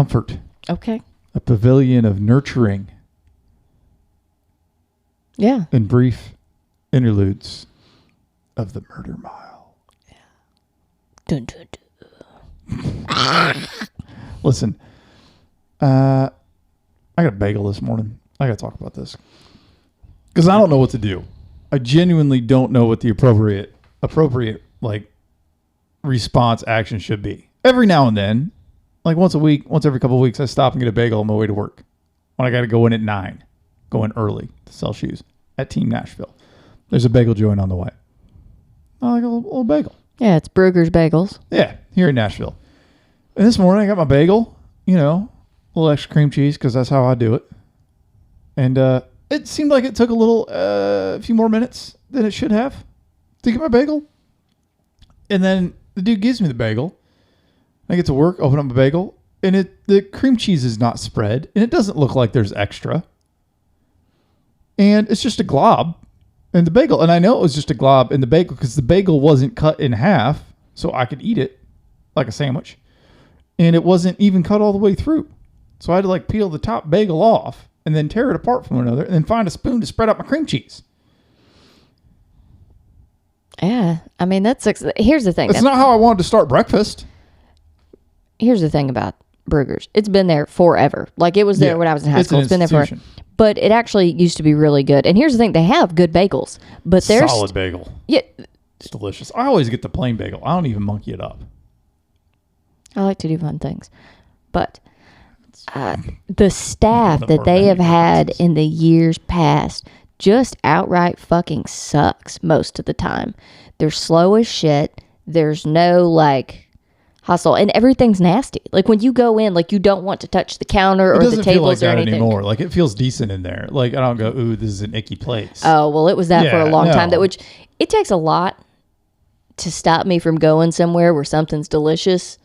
comfort. Okay. A pavilion of nurturing. Yeah. And brief interludes of the murder mile. Yeah. Dun, dun, dun. Listen, I got a bagel this morning. I got to talk about this because I don't know what to do. I genuinely don't know what the appropriate like response action should be. Every now and then, like once every couple of weeks, I stop and get a bagel on my way to work. When I got to go in at 9, go in early to sell shoes at Team Nashville. There's a bagel joint on the way. I like a little bagel. Yeah, it's Brugger's Bagels. Yeah, here in Nashville. And this morning I got my bagel, a little extra cream cheese because that's how I do it. And it seemed like it took a few more minutes than it should have to get my bagel. And then the dude gives me the bagel. I get to work, open up my bagel, and the cream cheese is not spread, and it doesn't look like there's extra. And it's just a glob in the bagel. And I know it was just a glob in the bagel because the bagel wasn't cut in half so I could eat it like a sandwich. And it wasn't even cut all the way through. So I had to peel the top bagel off and then tear it apart from one another and then find a spoon to spread out my cream cheese. Yeah. I mean, here's the thing. That's not how I wanted to start breakfast. Here's the thing about Brugger's. It's been there forever. It was there when I was in high school. It's been there forever. But it actually used to be really good. And here's the thing. They have good bagels. But they're solid bagel. Yeah. It's delicious. I always get the plain bagel. I don't even monkey it up. I like to do fun things. But the staff that they have had in the years past just outright fucking sucks most of the time. They're slow as shit. There's no hustle, and everything's nasty. When you go in, you don't want to touch the counter or the tables or anything. Anymore. It feels decent in there. I don't go, ooh, this is an icky place. Oh, well, it was that for a long time. Which it takes a lot to stop me from going somewhere where something's delicious.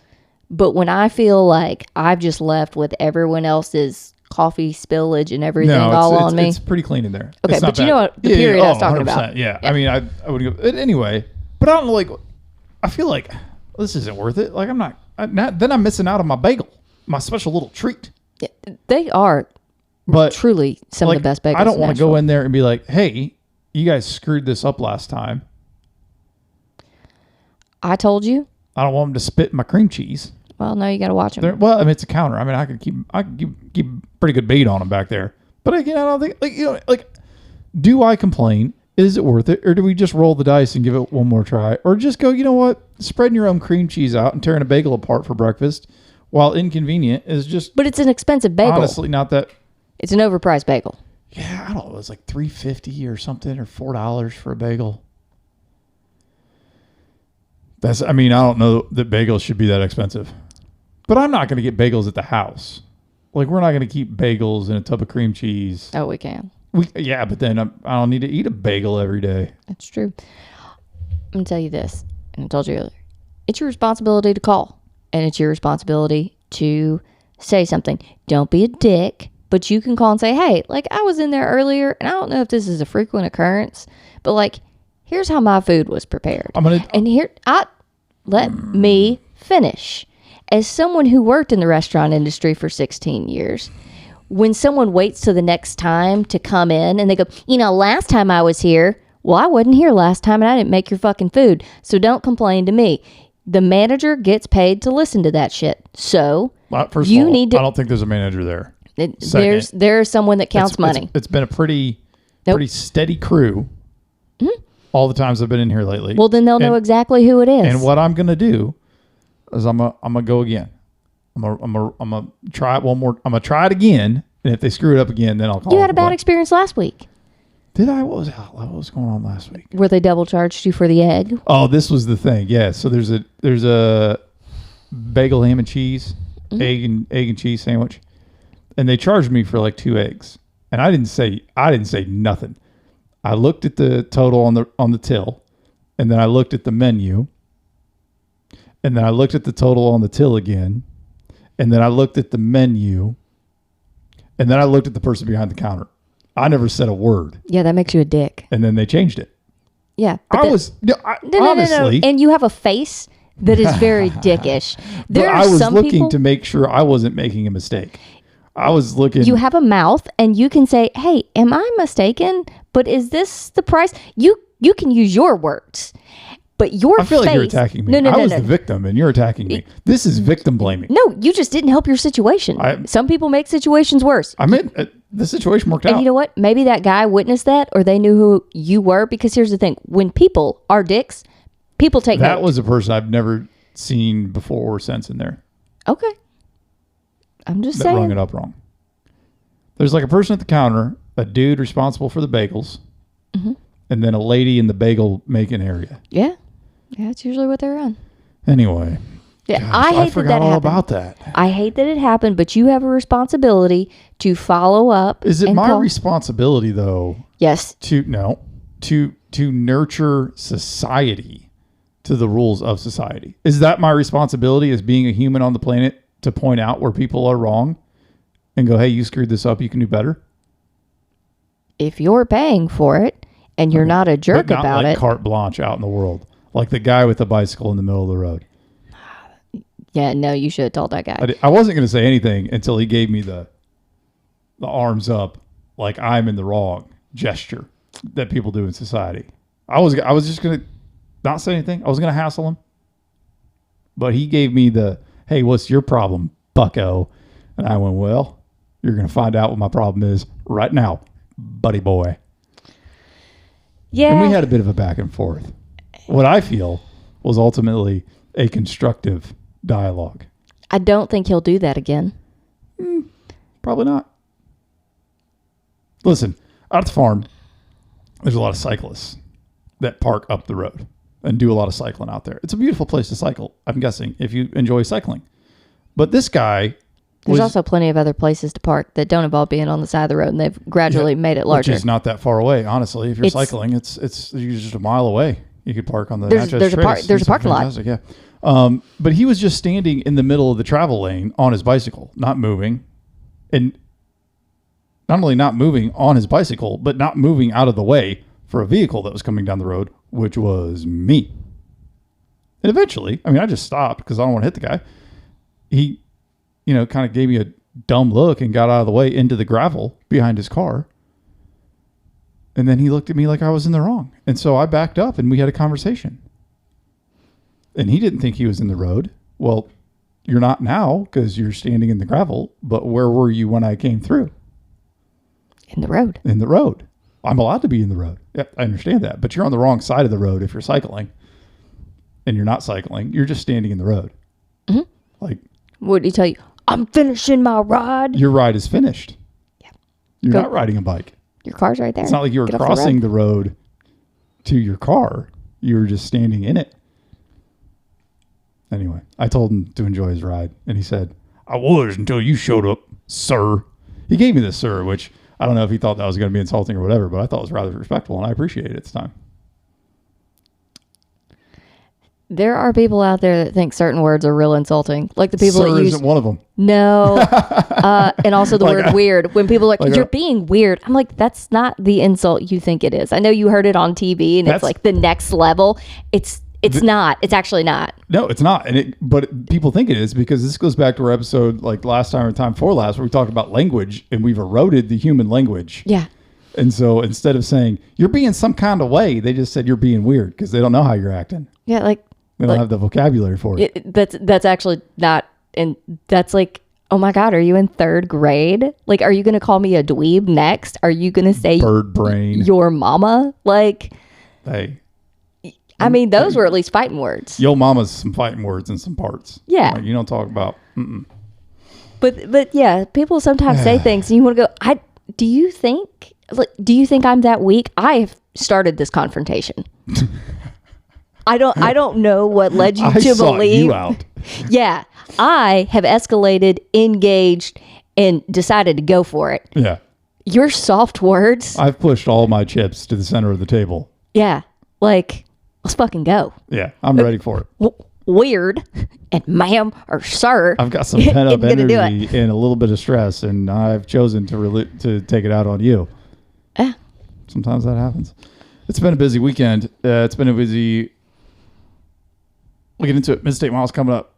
But when I feel like I've just left with everyone else's coffee spillage and everything on me. It's pretty clean in there. Okay, but you know what the period I was talking about. Yeah. I mean, I would go anyway. But I don't know. I feel like this isn't worth it. I'm not. Then I'm missing out on my bagel, my special little treat. Yeah, they are, but truly some of the best bagels. I don't want to go in there and be like, "Hey, you guys screwed this up last time." I told you. I don't want them to spit in my cream cheese. Well, no, you got to watch them. Well, I mean, it's a counter. I mean, I could keep pretty good bait on them back there. But again, I don't think do I complain? Is it worth it, or do we just roll the dice and give it one more try, or just go? You know what? Spreading your own cream cheese out and tearing a bagel apart for breakfast, while inconvenient, is just. But it's an expensive bagel. Honestly, not that. It's an overpriced bagel. Yeah, I don't know. It was $3.50 or something, or $4 for a bagel. I don't know that bagels should be that expensive. But I'm not going to get bagels at the house. We're not going to keep bagels in a tub of cream cheese. Oh, we can. But then I don't need to eat a bagel every day. That's true. I'm going to tell you this, and I told you earlier. It's your responsibility to call, and it's your responsibility to say something. Don't be a dick, but you can call and say, hey, I was in there earlier, and I don't know if this is a frequent occurrence, but here's how my food was prepared. Let me finish. As someone who worked in the restaurant industry for 16 years, when someone waits till the next time to come in and they go, last time I was here, well, I wasn't here last time and I didn't make your fucking food. So don't complain to me. The manager gets paid to listen to that shit. So first of all, I don't think there's a manager there. There's someone that counts money. It's been a pretty steady crew. Mm-hmm. All the times I've been in here lately. Well, then they'll know exactly who it is. And what I'm going to do is I'm gonna go again. I'm gonna try it one more. I'm gonna try it again, and if they screw it up again, then I'll call. You had a bad experience last week. Did I? What was going on last week? Where they double charged you for the egg? Oh, this was the thing. Yeah. So there's a bagel, ham and cheese, egg and cheese sandwich, and they charged me for 2 eggs, and I didn't say nothing. I looked at the total on the till, and then I looked at the menu. And then I looked at the total on the till again. And then I looked at the menu. And then I looked at the person behind the counter. I never said a word. Yeah, that makes you a dick. And then they changed it. Yeah. Honestly. And you have a face that is very dickish. There But are I was some looking people, to make sure I wasn't making a mistake. I was looking. you have a mouth and you can say, hey, am I mistaken? But is this the price? You can use your words. But your I feel face, like you're attacking me. No, I was the victim and you're attacking me. This is victim blaming. No, you just didn't help your situation. Some people make situations worse. I mean, the situation worked out. And you know what? Maybe that guy witnessed that or they knew who you were. Because here's the thing. When people are dicks, people take That note. was a person I've never seen before or since in there. Okay. I'm just That saying. rung it up wrong. There's like a person at the counter, a dude responsible for the bagels, and then a lady in the bagel making area. Yeah. Yeah, that's usually what they're on. Anyway. Yeah, Gosh, I hate forgot that all happened. about that. I hate that it happened, but you have a responsibility to follow up. Is it and my call. responsibility though Yes. to nurture society to the rules of society? Is that my responsibility as being a human on the planet to point out where people are wrong and go, hey, you screwed this up, you can do better? If you're paying for it and you're not a jerk But not about like it. carte blanche out in the world. Like the guy with the bicycle in the middle of the road. Yeah, no, you should have told that guy. I wasn't going to say anything until he gave me the arms up like I'm in the wrong gesture that people do in society. I was just going to not say anything. I was going to hassle him. But he gave me the, hey, what's your problem, bucko? And I went, well, you're going to find out what my problem is right now, buddy boy. Yeah. And we had a bit of a back and forth. What I feel was ultimately a constructive dialogue. I don't think he'll do that again. Probably not. Listen, out at the farm, there's a lot of cyclists that park up the road and do a lot of cycling out there. It's a beautiful place to cycle, I'm guessing, if you enjoy cycling. But this guy... There's also plenty of other places to park that don't involve being on the side of the road, and they've gradually made it larger. Which is not that far away, honestly. If you're cycling, it's you're just a mile away. You could park on the Natchez Trace. There's a parking lot. Yeah. But he was just standing in the middle of the travel lane on his bicycle, not moving. And not only not moving on his bicycle, but not moving out of the way for a vehicle that was coming down the road, which was me. And eventually, I just stopped because I don't want to hit the guy. He, kind of gave me a dumb look and got out of the way into the gravel behind his car. And then he looked at me like I was in the wrong. And so I backed up and we had a conversation. And he didn't think he was in the road. Well, you're not now because you're standing in the gravel. But where were you when I came through? In the road. In the road. I'm allowed to be in the road. Yeah, I understand that. But you're on the wrong side of the road if you're cycling. And you're not cycling. You're just standing in the road. Mm-hmm. Like, what did he tell you? I'm finishing my ride. your ride is finished. Yeah. You're not riding a bike. Your car's right there. It's not like you were Get off crossing the road to your car. You were just standing in it. Anyway, I told him to enjoy his ride. And he said, I was until you showed up, sir. He gave me this sir, which I don't know if he thought that was going to be insulting or whatever, but I thought it was rather respectful, and I appreciate it at the time. There are people out there that think certain words are real insulting. Like the people Sir that use... isn't one of them. No. And also the word weird. When people are like, you're a- being weird. I'm like, that's not the insult you think it is. I know you heard it on TV and it's like the next level. It's not. It's actually not. No, it's not. But people think it is because this goes back to our episode like last time or time before last where we talked about language and we've eroded the human language. Yeah. And so instead of saying, you're being some kind of way, they just said you're being weird because they don't know how you're acting. Yeah, like... They don't have the vocabulary for it. That's actually not... And that's like, oh my God, are you in third grade? Like, are you going to call me a dweeb next? Are you going to say... Bird brain. Your mama? Like... Hey. I mean, those were at least fighting words. Yo mama's some fighting words in some parts. Yeah. Like, you don't talk about... But yeah, people sometimes say things and you want to go, do you think I'm that weak? I have started this confrontation. I don't know what led you to believe. You out. Yeah. I have escalated, engaged, and decided to go for it. Yeah. Your soft words. I've pushed all my chips to the center of the table. Yeah. Like, let's fucking go. Yeah. I'm ready for it. Weird and ma'am or sir. I've got some pent up gonna do energy and a little bit of stress, and I've chosen to take it out on you. Yeah. Sometimes that happens. It's been a busy weekend. It's been a busy We'll get into it. Mid-State Mile's coming up.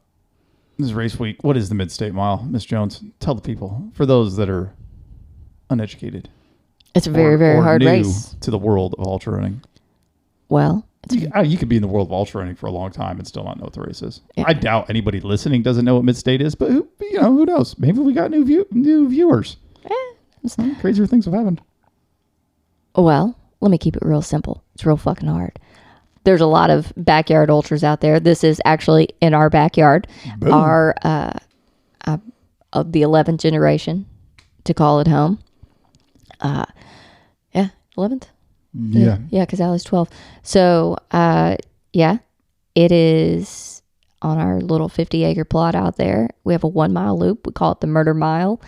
This is race week. What is the Mid-State Mile, Miss Jones? Tell the people, for those that are uneducated. It's a very, very hard new race. To the world of ultra running. Well, you could be in the world of ultra running for a long time and still not know what the race is. Yeah. I doubt anybody listening doesn't know what Mid-State is, but who knows? Maybe we got new viewers. Crazier things have happened. Well, let me keep it real simple. It's real fucking hard. There's a lot of backyard ultras out there. This is actually in our backyard. Boom. Our of the 11th generation to call it home. 11th. Yeah. Yeah, because Allie's 12. So, it is on our little 50-acre plot out there. We have a 1-mile loop. We call it the Murder Mile.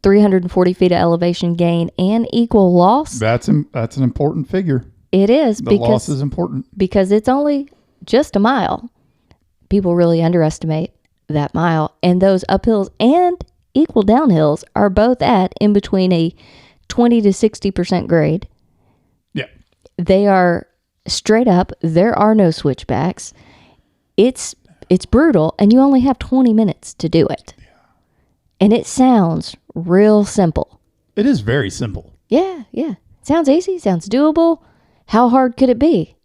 340 feet of elevation gain and equal loss. That's an important figure. It is. The loss is important. Because it's only just a mile. People really underestimate that mile. And those uphills and equal downhills are both at in between a 20 to 60% grade. Yeah. They are straight up. There are no switchbacks. It's brutal, and you only have 20 minutes to do it. Yeah. And it sounds real simple. It is very simple. Yeah. Sounds easy. Sounds doable. How hard could it be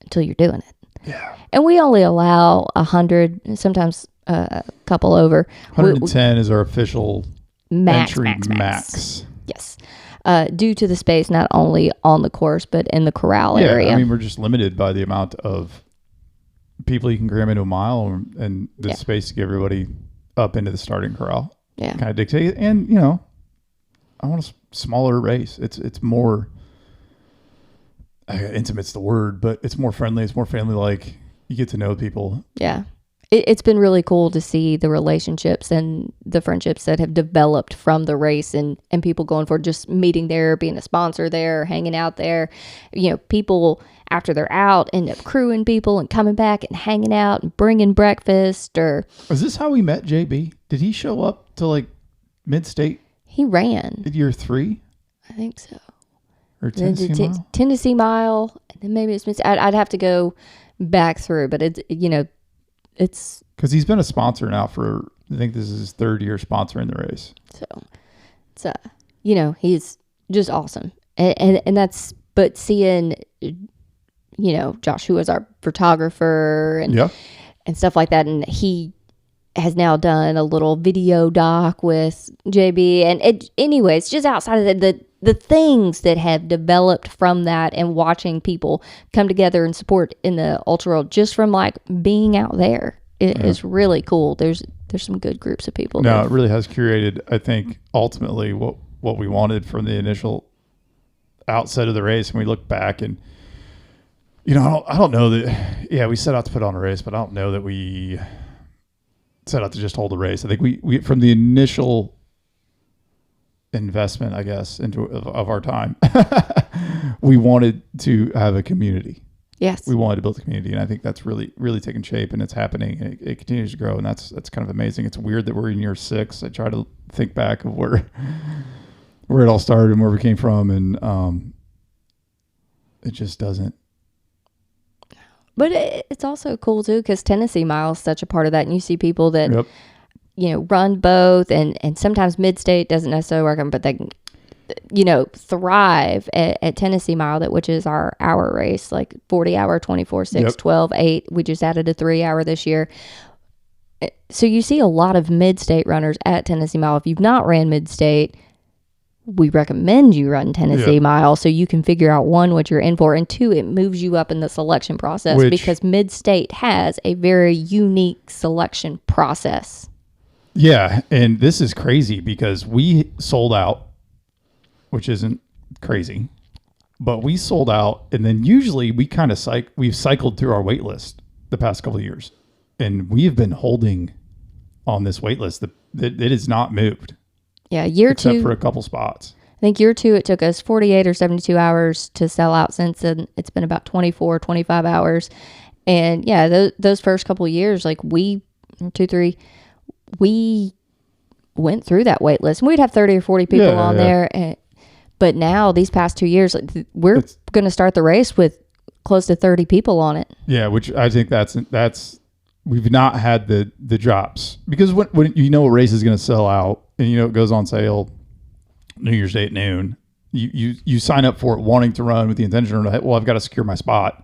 until you're doing it? Yeah. And we only allow 100, sometimes a couple over. 110 is our official entry max. Yes. Due to the space, not only on the course, but in the corral area. I mean, we're just limited by the amount of people you can cram into a mile and the space to get everybody up into the starting corral. Yeah. Kind of dictate. And, I want a smaller race. It's more, intimate's the word, but it's more friendly. It's more family-like. You get to know people. Yeah. It's been really cool to see the relationships and the friendships that have developed from the race and people going for just meeting there, being a sponsor there, hanging out there. People after they're out end up crewing people and coming back and hanging out and bringing breakfast. Is this how we met JB? Did he show up to Mid-State? He ran. At year 3? I think so. Or Tennessee Mile? Tennessee Mile. And then maybe it's I'd have to go back through, but it's because he's been a sponsor now for, I think this is his 3rd year sponsoring the race. So it's he's just awesome. And that's, but seeing Josh, who was our photographer and stuff like that, and he has now done a little video doc with JB, and anyways, just outside of the things that have developed from that and watching people come together and support in the ultra world just from being out there is really cool. There's some good groups of people. No, it really has curated, I think, ultimately what we wanted from the initial outset of the race. And we look back and, I don't know that, we set out to put on a race, but I don't know that we set out to just hold a race. I think we from the initial investment, I guess, of our time, we wanted to have a community. Yes. We wanted to build a community, and I think that's really, really taken shape, and it's happening, and it continues to grow, and that's kind of amazing. It's weird that we're in year 6. I try to think back of where it all started and where we came from, and it just doesn't. But it's also cool too, because Tennessee Mile is such a part of that, and you see people that run both, and sometimes Mid-State doesn't necessarily work, but they can, thrive at Tennessee Mile, which is our hour race, 40 hour, 24, 6, 12, 8. We just added a 3 hour this year. So you see a lot of Mid-State runners at Tennessee Mile. If you've not ran Mid-State, we recommend you run Tennessee Mile so you can figure out, 1, what you're in for, and 2, it moves you up in the selection process because Mid-State has a very unique selection process. Yeah, and this is crazy because we sold out, which isn't crazy, but we sold out, and then usually we kind of we've cycled through our wait list the past couple of years, and we have been holding on this wait list that it has not moved. Yeah, year 2. Except for a couple spots. I think year 2, it took us 48 or 72 hours to sell out. Since then, it's been about 24, 25 hours. And those first couple of years, we went through that wait list. And we'd have 30 or 40 people on there. But now, these past 2 years, we're going to start the race with close to 30 people on it. Yeah, which I think that's we've not had the drops, because when you know a race is going to sell out and you know it goes on sale New Year's Day at noon, you sign up for it wanting to run with the intention of, well, I've got to secure my spot.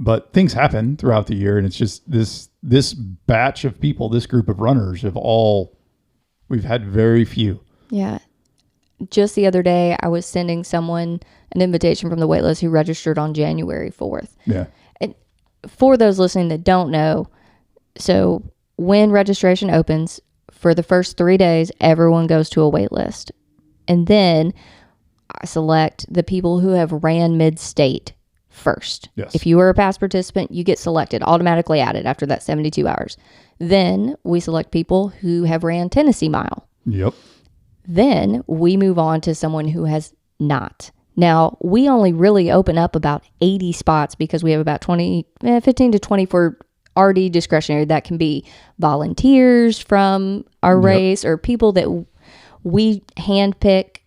But things happen throughout the year, and it's just this batch of people, this group of runners we've had very few. Yeah. Just the other day, I was sending someone an invitation from the waitlist who registered on January 4th. Yeah. And for those listening that don't know, so when registration opens, for the first 3 days, everyone goes to a wait list. And then I select the people who have ran mid-state first. Yes. If you are a past participant, you get selected, automatically added after that 72 hours. Then we select people who have ran Tennessee Mile. Yep. Then we move on to someone who has not. Now, we only really open up about 80 spots because we have about 15 to 20 for RD discretionary. That can be volunteers from our race or people that we handpick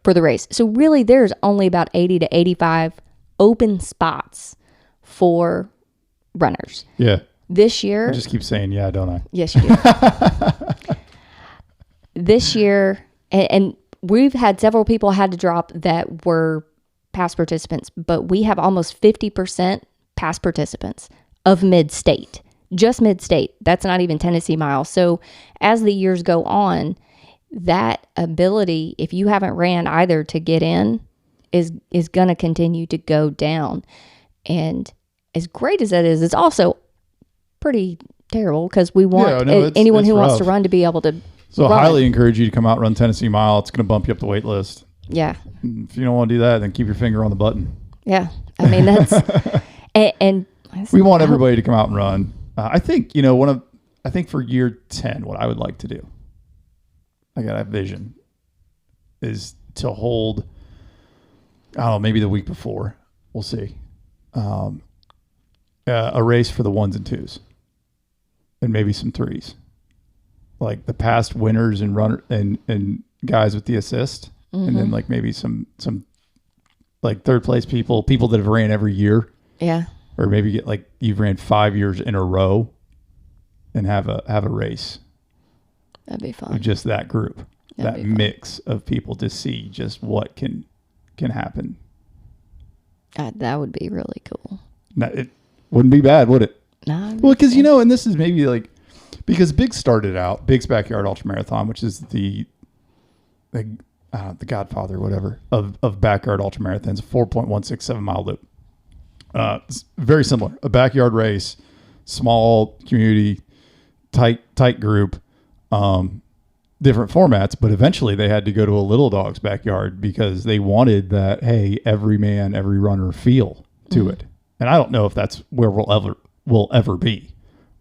for the race. So really, there's only about 80 to 85 open spots for runners. Yeah. This year... I just keep saying, yeah, don't I? Yes, you do. This year, and we've had several people had to drop that were past participants, but we have almost 50% past participants of mid-state. Just mid-state. That's not even Tennessee Mile. So as the years go on, that ability, if you haven't ran either to get in, is going to continue to go down. And as great as that is, it's also pretty terrible because we want anyone who wants to run to be able to So run. I highly encourage you to come out and run Tennessee Mile. It's going to bump you up the wait list. Yeah. If you don't want to do that, then keep your finger on the button. Yeah. I mean, that's... and we want everybody to come out and run. I think, I think for year 10, what I would like to do, I got a vision, is to hold, I don't know, maybe the week before, we'll see, a race for the 1s and 2s and maybe some 3s. Like the past winners and runner and guys with the assist. Mm-hmm. And then like maybe some like third place people that have ran every year. Yeah. Or maybe get like you've ran 5 years in a row and have a race. That'd be fun. With just that group. That'd that mix of people to see just what can happen. That would be really cool. Now, it wouldn't be bad, would it? No. Well, because and this is maybe like, because Biggs started out, Biggs Backyard Ultra Marathon, which is the godfather, whatever, of backyard ultra marathons, 4.167 mile loop. It's very similar, a backyard race, small community, tight group, different formats, but eventually they had to go to a little dog's backyard because they wanted that, hey, every man, every runner feel to it. And I don't know if that's where we'll ever be,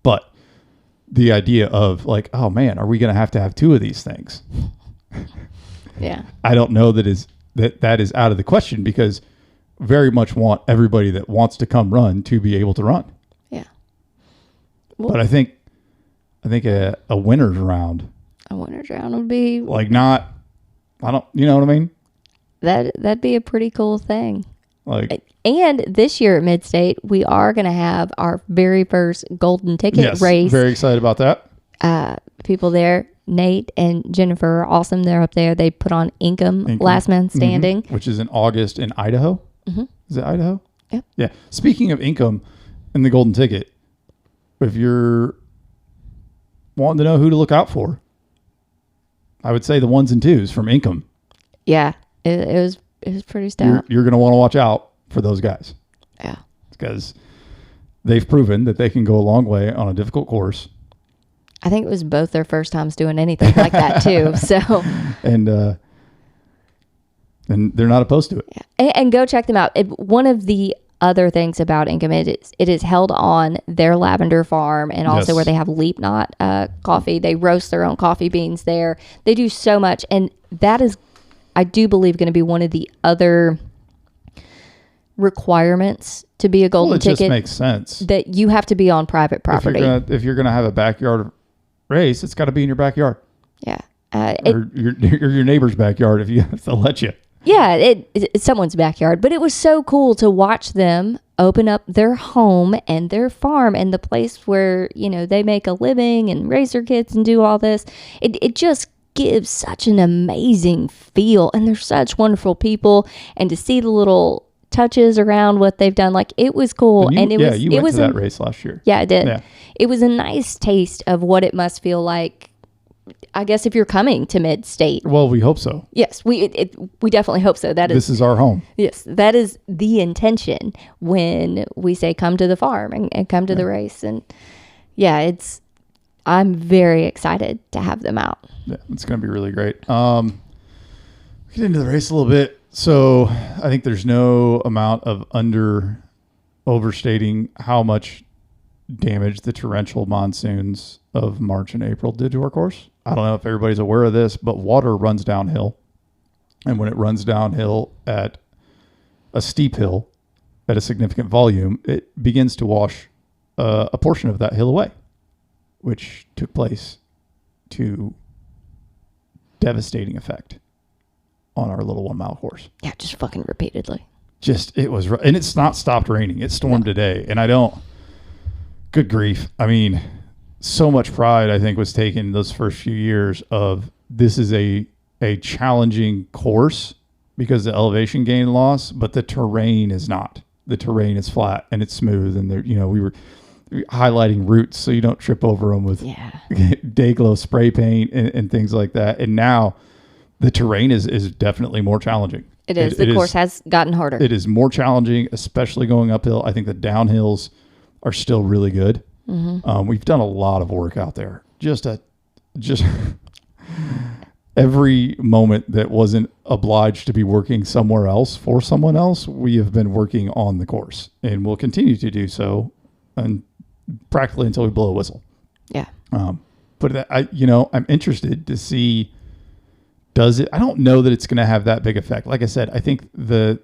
but the idea of like, oh man, are we going to have 2 of these things? Yeah. I don't know that is out of the question, because very much want everybody that wants to come run to be able to run. Yeah. Well, but I think a winner's round. A winner's round would be like you know what I mean? That'd be a pretty cool thing. Like, and this year at Midstate, we are going to have our very first golden ticket race. Very excited about that. People there, Nate and Jennifer, are awesome. They're up there. They put on Income. Last Man Standing, which is in August in Idaho. Mm-hmm. Is it Idaho? Yep. Yeah. Speaking of Income and the golden ticket, if you're wanting to know who to look out for, I would say the 1s and 2s from Income. Yeah, it was pretty stout. You're going to want to watch out for those guys. Yeah. Because they've proven that they can go a long way on a difficult course. I think it was both their first times doing anything like that too. So. And they're not opposed to it. Yeah. And go check them out. One of the other things about Income, it is held on their lavender farm, and also where they have Leap Knot coffee. They roast their own coffee beans there. They do so much, and that is, I do believe, going to be one of the other requirements to be a golden ticket. It just makes sense that you have to be on private property. If you're gonna have a backyard race, it's got to be in your backyard. Yeah, or your neighbor's backyard if they'll let you. Yeah, it's someone's backyard, but it was so cool to watch them open up their home and their farm and the place where, they make a living and raise their kids and do all this. It just gives such an amazing feel, and they're such wonderful people. And to see the little touches around what they've done, like, it was cool. You went to that race last year. Yeah, I did. Yeah. It was a nice taste of what it must feel like, I guess, if you're coming to Mid-State. Well, we hope so. Yes, we definitely hope so. This is our home. Yes, that is the intention when we say come to the farm and come to the race. And yeah, I'm very excited to have them out. Yeah, it's going to be really great. Get into the race a little bit. So I think there's no amount of overstating how much damage the torrential monsoons of March and April did to our course. I don't know if everybody's aware of this, but water runs downhill. And when it runs downhill at a steep hill at a significant volume, it begins to wash a portion of that hill away, which took place to devastating effect on our little 1 mile course. Yeah, just fucking repeatedly. And it's not stopped raining. It stormed today. And good grief. I mean, so much pride, I think, was taken those first few years of this is a challenging course because the elevation gain loss, but the terrain is not. The terrain is flat and it's smooth. And there, we were highlighting routes so you don't trip over them with Dayglow spray paint and things like that. And now the terrain is definitely more challenging. It is. The course has gotten harder. It is more challenging, especially going uphill. I think the downhills are still really good. Mm-hmm. We've done a lot of work out there. Just every moment that wasn't obliged to be working somewhere else for someone else, we have been working on the course, and we'll continue to do so, and practically until we blow a whistle. Yeah. But I'm interested to see. Does it? I don't know that it's going to have that big effect. Like I said, I think the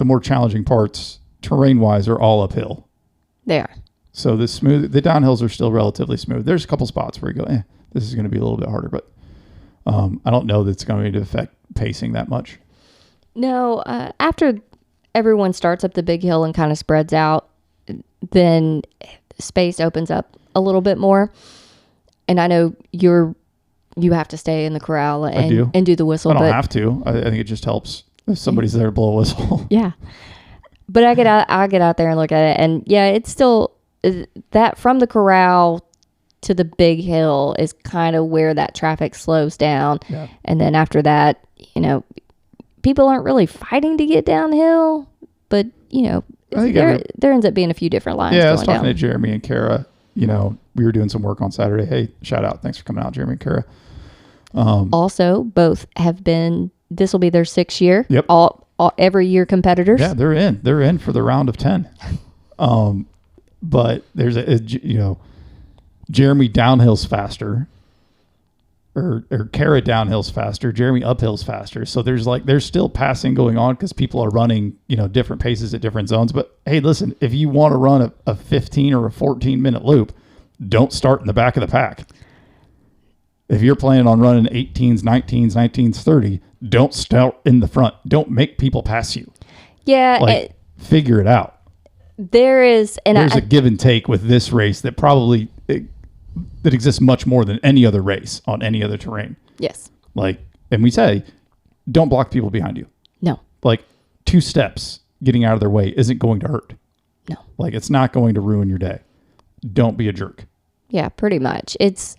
more challenging parts, terrain-wise, are all uphill. They are. So the downhills are still relatively smooth. There's a couple spots where you go, this is going to be a little bit harder, but I don't know that it's going to affect pacing that much. No, after everyone starts up the big hill and kind of spreads out, then space opens up a little bit more. And I know you have to stay in the corral and do the whistle. I don't have to. I think it just helps if somebody's there to blow a whistle. Yeah. But I get out there and look at it, and yeah, it's still that from the corral to the big hill is kind of where that traffic slows down. Yeah. And then after that, people aren't really fighting to get downhill, but there ends up being a few different lines. Yeah, I was talking to Jeremy and Kara. We were doing some work on Saturday. Hey, shout out. Thanks for coming out, Jeremy and Kara. Also, both have been, this will be their 6th year. Yep. All every year competitors. Yeah, they're in for the round of 10. But there's Jeremy downhill's faster, or Kara downhill's faster. Jeremy uphill's faster. So there's still passing going on because people are running, different paces at different zones. But hey, listen, if you want to run a 15 or a 14-minute loop, don't start in the back of the pack. If you're planning on running 18s, 19s, 30, don't start in the front. Don't make people pass you. Yeah. Figure it out. There's a give and take with this race that probably that exists much more than any other race on any other terrain. Yes. And we say, don't block people behind you. No. 2 steps getting out of their way isn't going to hurt. No. It's not going to ruin your day. Don't be a jerk. Yeah, pretty much. It's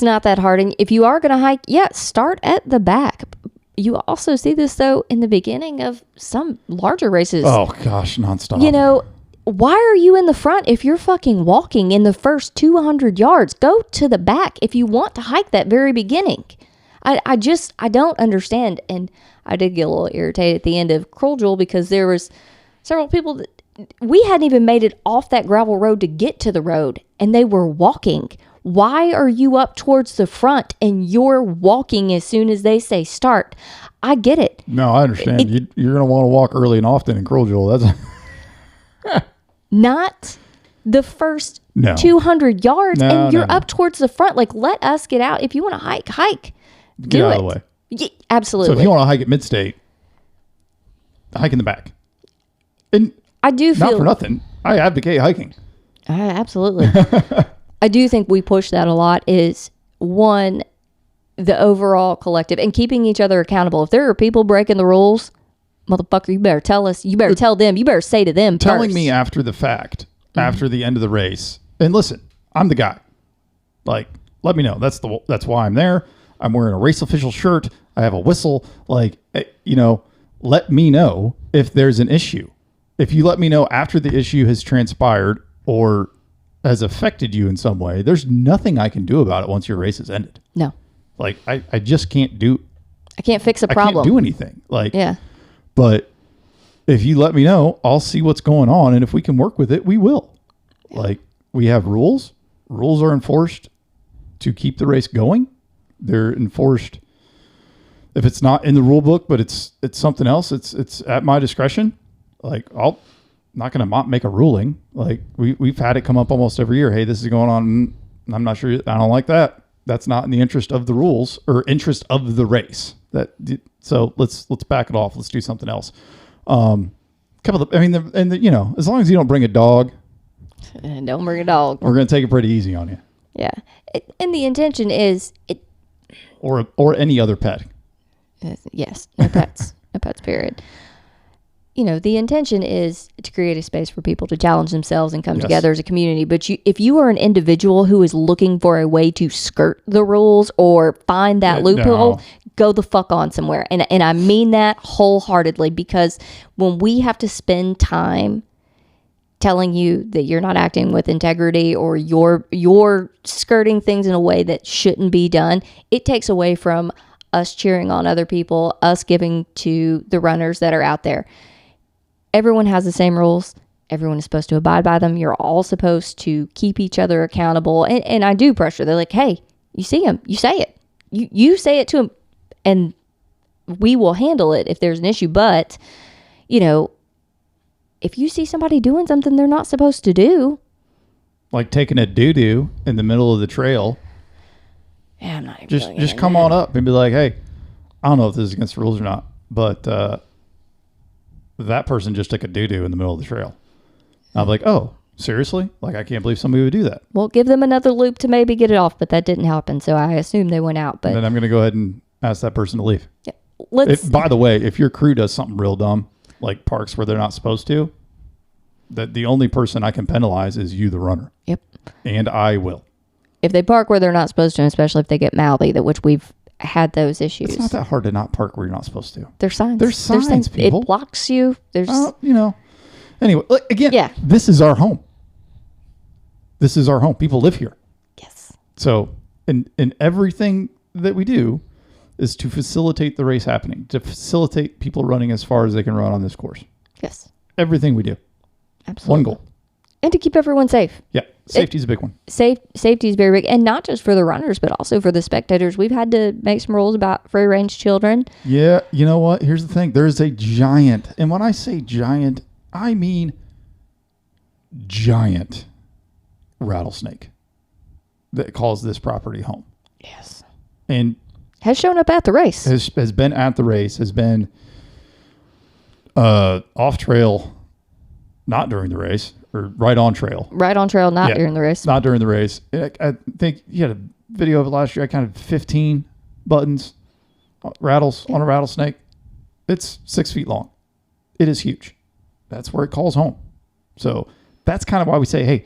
not that hard. And if you are going to hike, start at the back. You also see this, though, in the beginning of some larger races. Oh, gosh, nonstop. Why are you in the front if you're fucking walking in the first 200 yards? Go to the back if you want to hike that very beginning. I don't understand. And I did get a little irritated at the end of Cruel Jewel because there was several people that we hadn't even made it off that gravel road to get to the road, and they were walking. Why are you up towards the front and you're walking as soon as they say start? I get it. No, I understand. You're going to want to walk early and often in Cruel Jewel. That's not the first 200 yards, and you're up towards the front. Let us get out. If you want to hike. Get out of the way. Yeah, absolutely. So if you want to hike at Mid-State, hike in the back. And I do feel Not for nothing. I advocate hiking. Absolutely. I do think we push that a lot is one, the overall collective and keeping each other accountable. If there are people breaking the rules, motherfucker, you better tell us. You better tell them. You better say to them Telling first. me after the fact, after the end of the race, and listen, I'm the guy. Like, let me know. That's why I'm there. I'm wearing a race official shirt. I have a whistle. Like, let me know if there's an issue. If you let me know after the issue has transpired or has affected you in some way, there's nothing I can do about it once your race has ended. No. Like, I just can't do. I can't fix a problem. I can't do anything. Like, yeah. But if you let me know, I'll see what's going on, and if we can work with it, we will. Yeah. Like, we have rules. Rules are enforced to keep the race going. They're enforced if it's not in the rule book, but it's something else. It's at my discretion. Like, I'm not going to make a ruling. Like, we've had it come up almost every year. Hey, this is going on. I'm not sure. I don't like that. That's not in the interest of the rules or interest of the race. So let's back it off. Let's do something else. As long as you don't bring a dog, don't bring a dog. We're going to take it pretty easy on you. Yeah, and the intention is or any other pet. Yes, no pets, no pets. Period. The intention is to create a space for people to challenge themselves and come together as a community. But if you are an individual who is looking for a way to skirt the rules or find that loophole, go the fuck on somewhere. And I mean that wholeheartedly, because when we have to spend time telling you that you're not acting with integrity or you're skirting things in a way that shouldn't be done, it takes away from us cheering on other people, us giving to the runners that are out there. Everyone has the same rules. Everyone is supposed to abide by them. You're all supposed to keep each other accountable. And I do pressure. They're like, hey, you see him, you say it. You say it to him, and we will handle it if there's an issue. But, if you see somebody doing something they're not supposed to do. Like taking a doo-doo in the middle of the trail. Yeah, I'm not even just come on up and be like, hey, I don't know if this is against the rules or not, but that person just took a doo-doo in the middle of the trail. I'm like, oh, seriously? Like, I can't believe somebody would do that. Well, give them another loop to maybe get it off, but that didn't happen, so I assume they went out. But and then I'm going to go ahead and ask that person to leave. Yeah, by the way, if your crew does something real dumb, like parks where they're not supposed to, that the only person I can penalize is you, the runner. Yep. And I will. If they park where they're not supposed to, especially if they get mouthy, which we've had those issues. It's not that hard to not park where you're not supposed to. There's signs. There's signs, people. It blocks you. There's, Anyway, again, This is our home. This is our home. People live here. Yes. So, in everything that we do is to facilitate the race happening, to facilitate people running as far as they can run on this course. Yes. Everything we do. Absolutely. One goal. And to keep everyone safe. Yeah. Safety is a big one. Safety is very big. And not just for the runners, but also for the spectators. We've had to make some rules about free range children. Yeah. You know what? Here's the thing. There's a giant, and when I say giant, I mean giant rattlesnake that calls this property home. Yes. And has shown up at the race. Has been at the race, has been off trail, not during the race, or right on trail. Right on trail, not during the race. Not during the race. I think you had a video of it last year. I counted 15 buttons, rattles on a rattlesnake. It's 6 feet long. It is huge. That's where it calls home. So that's kind of why we say, hey,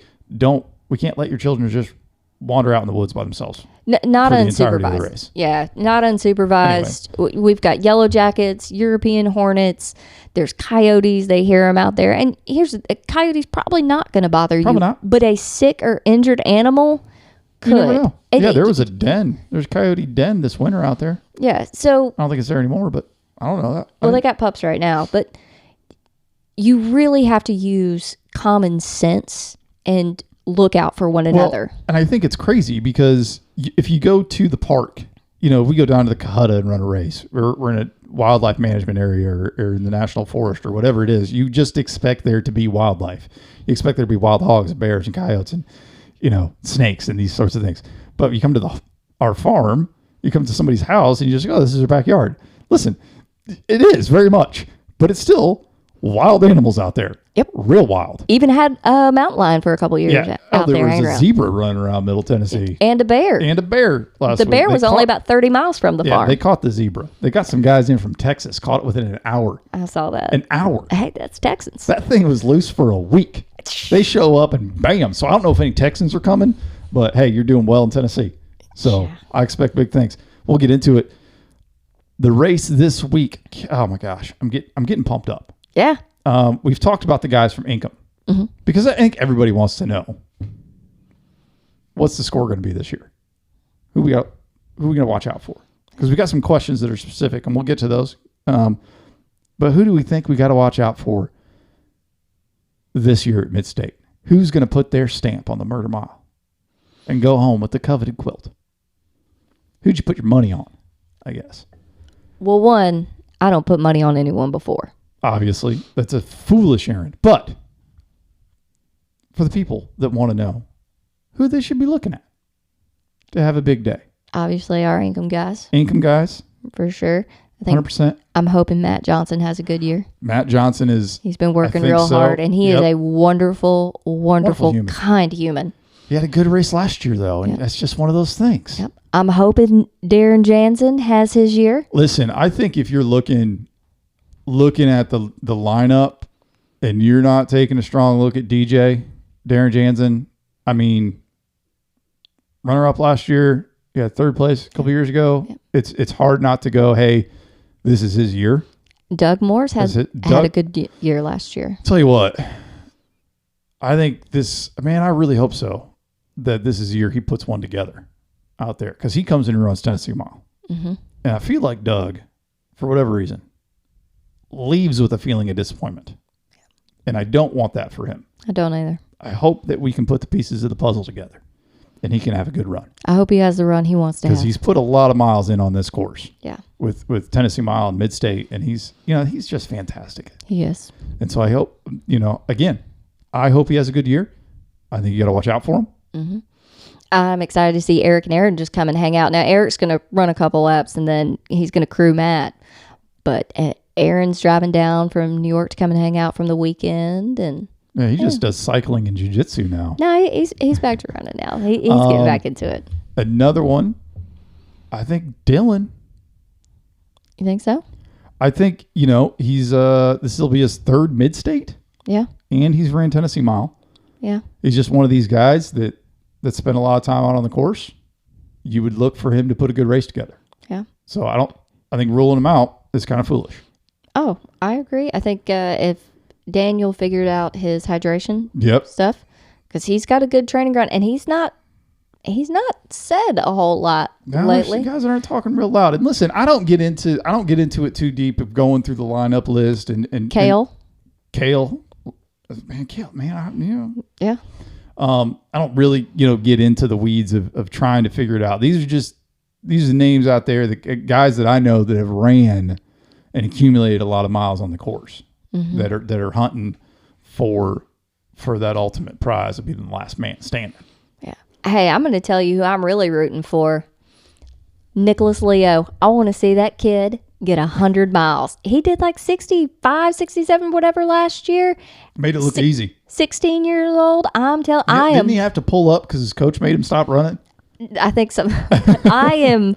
we can't let your children just wander out in the woods by themselves. Not unsupervised. Yeah, not unsupervised. Anyway. We've got yellow jackets, European hornets. There's coyotes. They hear them out there. And a coyote's probably not going to bother you. Not. But a sick or injured animal could. You never know. There was a den. There's a coyote den this winter out there. Yeah, so. I don't think it's there anymore, but I don't know that. Well, they got pups right now, but you really have to use common sense and look out for one another. And I think it's crazy because if you go to the park, if we go down to the Cohutta and run a race, we're in a wildlife management area or in the national forest or whatever it is, you just expect there to be wildlife. You expect there to be wild hogs and bears and coyotes and, snakes and these sorts of things. But you come to our farm, you come to somebody's house and you just go, oh, this is their backyard. Listen, it is very much, but it's still Wild animals out there. Yep. Real wild. Even had a mountain lion for a couple years out there there. was a zebra running around Middle Tennessee. And a bear. And a bear last week. The bear was only about 30 miles from the farm. They caught the zebra. They got some guys in from Texas, caught it within an hour. I saw that. An hour. Hey, that's Texans. That thing was loose for a week. They show up and bam. So I don't know if any Texans are coming, but hey, you're doing well in Tennessee. So I expect big things. We'll get into it. The race this week. Oh my gosh. I'm getting pumped up. Yeah. We've talked about the guys from Income because I think everybody wants to know what's the score going to be this year. Who we going to watch out for? Because we got some questions that are specific, and we'll get to those. But who do we think we got to watch out for this year at Midstate? Who's going to put their stamp on the Murder Mile and go home with the coveted quilt? Who'd you put your money on? I guess. Well, one, I don't put money on anyone before. Obviously, that's a foolish errand. But for the people that want to know who they should be looking at to have a big day. Obviously, our income guys. Income guys. For sure. I think 100%. I'm hoping Matt Johnson has a good year. Matt Johnson is... He's been working real hard, and he is a wonderful, human. kind human. He had a good race last year, though, and that's just one of those things. Yep. I'm hoping Darren Jansen has his year. Listen, I think if you're looking at the lineup and you're not taking a strong look at Darren Jansen, I mean, runner-up last year, third place a couple years ago. Yep. It's hard not to go, hey, this is his year. Doug Morse had a good year last year. Tell you what, I think I really hope so, that this is the year he puts one together out there, because he comes in and runs Tennessee Mile. Mm-hmm. And I feel like Doug, for whatever reason, leaves with a feeling of disappointment. And I don't want that for him. I don't either. I hope that we can put the pieces of the puzzle together and he can have a good run. I hope he has the run he wants to have. Because he's put a lot of miles in on this course. Yeah. With Tennessee Mile and Midstate, and he's just fantastic. He is. And so I hope, again, I hope he has a good year. I think you got to watch out for him. Mm-hmm. I'm excited to see Eric and Aaron just come and hang out. Now, Eric's going to run a couple laps, and then he's going to crew Matt. But Aaron's driving down from New York to come and hang out from the weekend. And yeah, he just does cycling and jiu-jitsu now. No, he's back to running now. He's getting back into it. Another one, I think Dylan. You think so? I think, he's this will be his third Midstate. Yeah. And he's ran Tennessee Mile. Yeah. He's just one of these guys that spend a lot of time out on the course. You would look for him to put a good race together. Yeah. So I think ruling him out is kind of foolish. Oh, I agree. I think if Daniel figured out his hydration stuff, because he's got a good training ground, and he's not said a whole lot lately. Guys aren't talking real loud. And listen, I don't get into it too deep of going through the lineup list and Kale. Kale, man, Yeah. I don't really, get into the weeds of trying to figure it out. These are names out there, the guys that I know that have ran and accumulated a lot of miles on the course, that are hunting for that ultimate prize of being the last man standing. Yeah. Hey, I'm going to tell you who I'm really rooting for. Nicholas Leo. I want to see that kid get 100 miles. He did like 65, 67, whatever last year. Made it look easy. 16 years old. Didn't he have to pull up because his coach made him stop running? I think so. I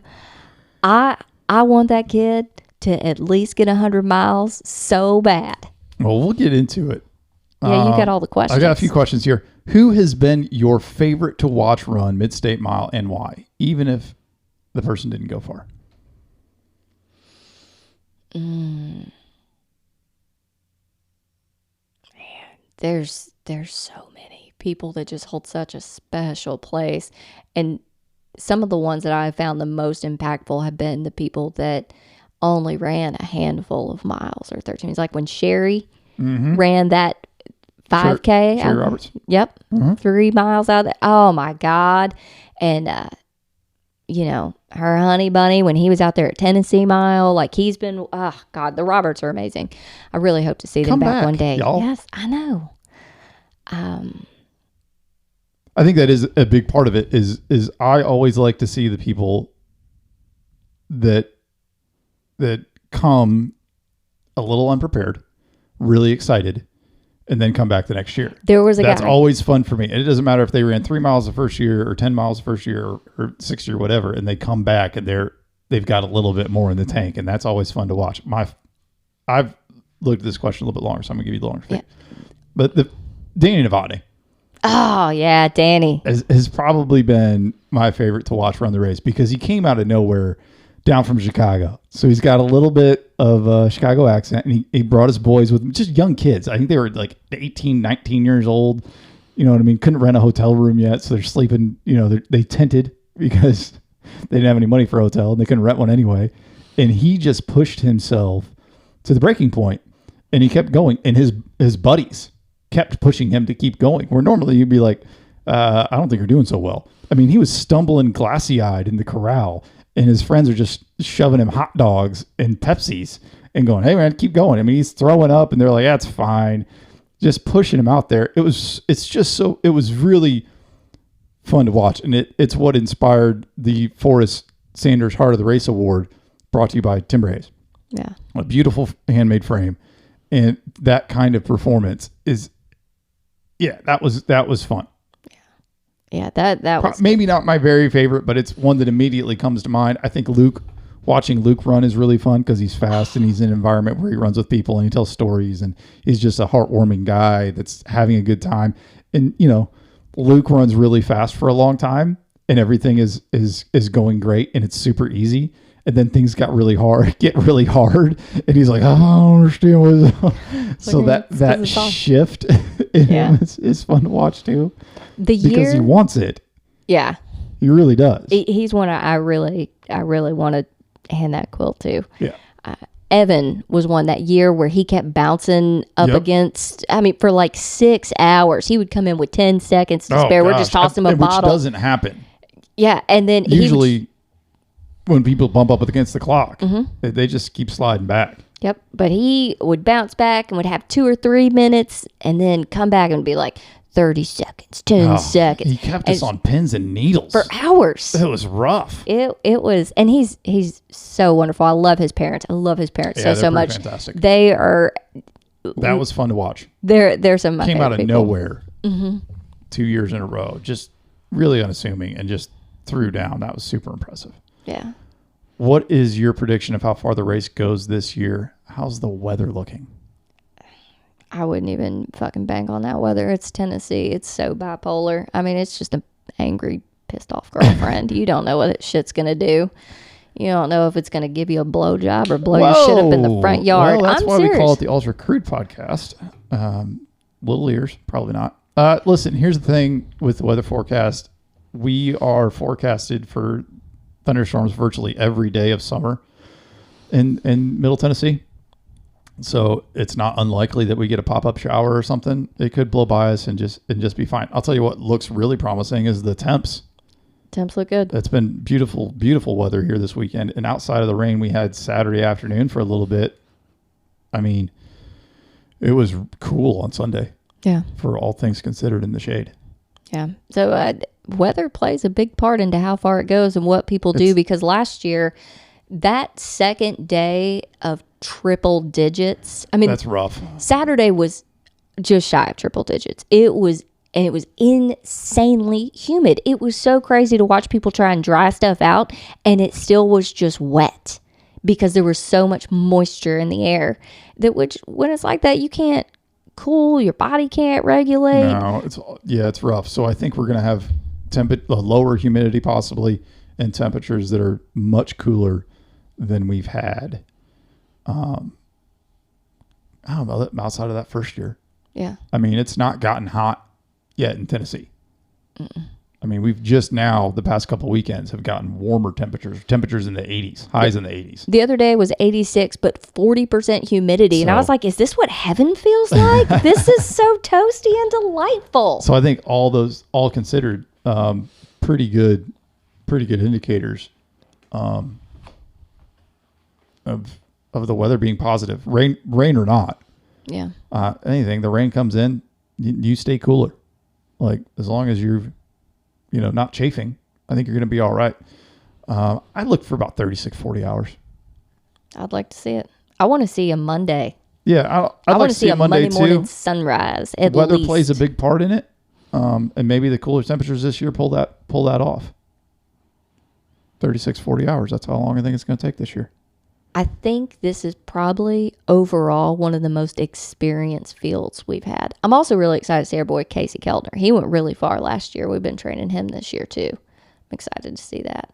want that kid to at least get 100 miles so bad. Well, we'll get into it. Yeah, you got all the questions. I got a few questions here. Who has been your favorite to watch run Midstate Mile and why, even if the person didn't go far? Man, there's so many people that just hold such a special place, and some of the ones that I have found the most impactful have been the people that only ran a handful of miles or 13. It's like when Sherry ran that 5K. Sherry Roberts. Yep. 3 miles out there. Oh my God. And, her honey bunny, when he was out there at Tennessee Mile, like he's been, oh God, the Roberts are amazing. I really hope to see them back one day. Y'all. Yes, I know. I think that is a big part of it is I always like to see the people that come a little unprepared, really excited, and then come back the next year. There was a That's guy. always fun for me. And it doesn't matter if they ran 3 miles the first year or 10 miles the first year or 6 year, whatever, and they come back and they've got a little bit more in the tank, and that's always fun to watch. I've looked at this question a little bit longer, so I'm gonna give you the longer thing. But Danny Novotny Oh, yeah, Danny. has probably been my favorite to watch run the race because he came out of nowhere down from Chicago. So he's got a little bit of a Chicago accent, and he brought his boys with him, just young kids. I think they were like 18, 19 years old. You know what I mean? Couldn't rent a hotel room yet, so they're sleeping, they tented because they didn't have any money for a hotel, and they couldn't rent one anyway. And he just pushed himself to the breaking point, and he kept going, and his buddies kept pushing him to keep going, where normally you'd be like, I don't think you're doing so well. I mean, he was stumbling glassy-eyed in the corral, and his friends are just shoving him hot dogs and Pepsis and going, hey, man, keep going. I mean, he's throwing up, and they're like, that's fine. Just pushing him out there. It was really fun to watch, and it's what inspired the Forrest Sanders Heart of the Race Award, brought to you by Timber Hayes. Yeah. A beautiful handmade frame. And that kind of performance is, that was fun. Yeah, that was Maybe not my very favorite, but it's one that immediately comes to mind. I think watching Luke run is really fun because he's fast and he's in an environment where he runs with people and he tells stories, and he's just a heartwarming guy that's having a good time. And, Luke runs really fast for a long time, and everything is going great, and it's super easy. And then things get really hard, and he's like, I don't understand what is. So that shift in him is fun to watch too. Because he wants it. Yeah. He really does. He's one I really want to hand that quilt to. Yeah. Evan was one that year where he kept bouncing up against, for like 6 hours. He would come in with 10 seconds to spare. We're just tossing him a bottle. Which doesn't happen. Yeah. And then usually when people bump up against the clock, they just keep sliding back. Yep. But he would bounce back and would have 2 or 3 minutes and then come back and be like 30 seconds, 10 seconds. He kept us on pins and needles for hours. It was rough. It was, and he's so wonderful. I love his parents. So much. Fantastic. They are. That was fun to watch. They're some of my Came out of people. nowhere 2 years in a row, just really unassuming, and just threw down. That was super impressive. Yeah. What is your prediction of how far the race goes this year? How's the weather looking? I wouldn't even fucking bank on that weather. It's Tennessee. It's so bipolar. I mean, it's just an angry, pissed off girlfriend. You don't know what that shit's going to do. You don't know if it's going to give you a blowjob or blow your shit up in the front yard. Well, that's why serious. we call it the Ultra Crude Podcast. Little ears, probably not. Listen, here's the thing with the weather forecast. We are forecasted for thunderstorms virtually every day of summer in Middle Tennessee. So it's not unlikely that we get a pop-up shower or something. It could blow by us and just be fine. I'll tell you what looks really promising is the temps. Temps look good. It's been beautiful, beautiful weather here this weekend. And outside of the rain, we had Saturday afternoon for a little bit. I mean, it was cool on Sunday. Yeah. For all things considered in the shade. Yeah. So weather plays a big part into how far it goes and what people do, because last year, that second day of triple digits, that's rough. Saturday was just shy of triple digits. It was insanely humid. It was so crazy to watch people try and dry stuff out, and it still was just wet because there was so much moisture in the air that when it's like that, you can't cool, your body can't regulate. No, it's rough. So I think we're going to have lower humidity possibly, and temperatures that are much cooler than we've had. I don't know, outside of that first year. Yeah. I mean, it's not gotten hot yet in Tennessee. Mm-mm. I mean, we've just now, the past couple of weekends, have gotten warmer temperatures in the 80s, highs in the 80s. The other day was 86, but 40% humidity. And I was like, is this what heaven feels like? This is so toasty and delightful. So I think all considered, pretty good indicators of the weather being positive, rain or not. Yeah. Anything, the rain comes in, you stay cooler. Like, as long as you're, not chafing, I think you're going to be all right. I look for about 36, 40 hours. I'd like to see it. I want to see a Monday. Yeah, I I'd like want to to see a Monday Monday morning too. sunrise at Weather least. plays a big part in it, and maybe the cooler temperatures this year pull that off. 36, 40 hours. That's how long I think it's going to take this year. I think this is probably overall one of the most experienced fields we've had. I'm also really excited to see our boy Casey Keldner. He went really far last year. We've been training him this year too. I'm excited to see that.